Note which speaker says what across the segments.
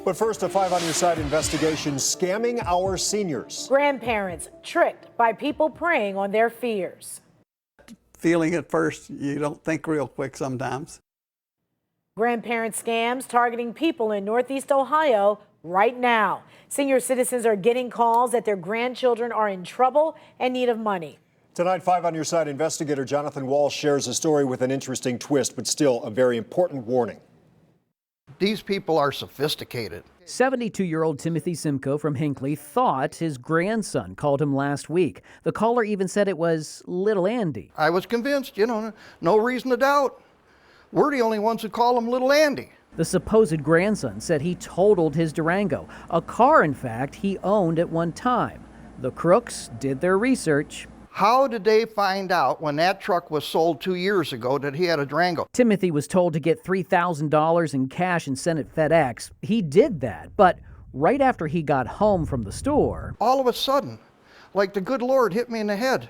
Speaker 1: But first, a 5 on your side investigation scamming our seniors.
Speaker 2: Grandparents tricked by people preying on their fears.
Speaker 3: Feeling at first, you don't think real quick sometimes.
Speaker 2: Grandparent scams targeting people in Northeast Ohio right now. Senior citizens are getting calls that their grandchildren are in trouble and need of money.
Speaker 1: Tonight, 5 on your side investigator Jonathan Walsh shares a story with an interesting twist, but still a very important warning.
Speaker 4: These people are sophisticated.
Speaker 5: 72-year-old Timothy Simcoe from Hinckley thought his grandson called him last week. The caller even said it was little Andy.
Speaker 4: I was convinced, no reason to doubt. We're the only ones who call him little Andy.
Speaker 5: The supposed grandson said he totaled his Durango, a car, in fact, he owned at one time. The crooks did their research.
Speaker 4: How did they find out when that truck was sold 2 years ago that he had a Durango?
Speaker 5: Timothy was told to get $3,000 in cash and send it FedEx. He did that, but right after he got home from the store,
Speaker 4: all of a sudden, like the good Lord hit me in the head.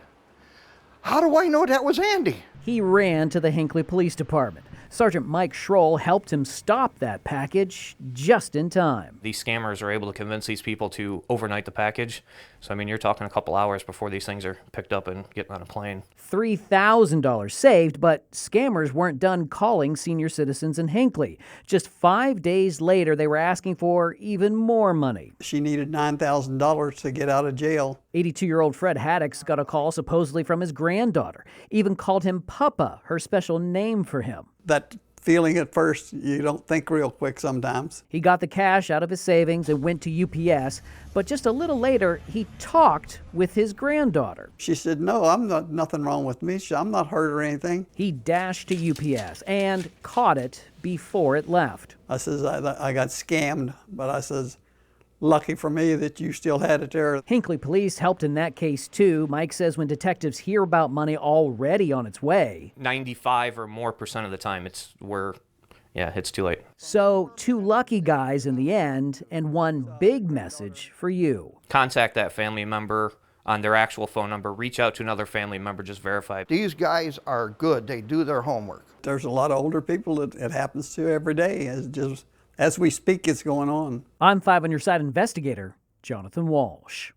Speaker 4: How do I know that was Andy?
Speaker 5: he ran to the Hinckley Police Department. Sergeant Mike Schroll helped him stop that package just in time.
Speaker 6: These scammers are able to convince these people to overnight the package. So, I mean, you're talking a couple hours before these things are picked up and getting on a plane.
Speaker 5: $3,000 saved, but scammers weren't done calling senior citizens in Hinckley. Just 5 days later, they were asking for even more money.
Speaker 3: She needed $9,000 to get out of jail.
Speaker 5: 82-year-old Fred Haddix got a call supposedly from his granddaughter, even called him Papa, her special name for him.
Speaker 3: That feeling at first, you don't think real quick sometimes.
Speaker 5: He got the cash out of his savings and went to UPS, but just a little later, he talked with his granddaughter.
Speaker 3: She said, no, nothing wrong with me. I'm not hurt or anything.
Speaker 5: He dashed to UPS and caught it before it left.
Speaker 3: I says, I got scammed, but I says, lucky for me that you still had it there.
Speaker 5: Hinckley police helped in that case too. Mike says when detectives hear about money already on its way,
Speaker 6: 95% or more of the time, it's too late.
Speaker 5: So 2 lucky guys in the end, and one big message for you.
Speaker 6: Contact that family member on their actual phone number. Reach out to another family member, just verify.
Speaker 4: These guys are good. They do their homework.
Speaker 3: There's a lot of older people that it happens to every day. As we speak, it's going on.
Speaker 5: I'm 5 on Your Side investigator Jonathan Walsh.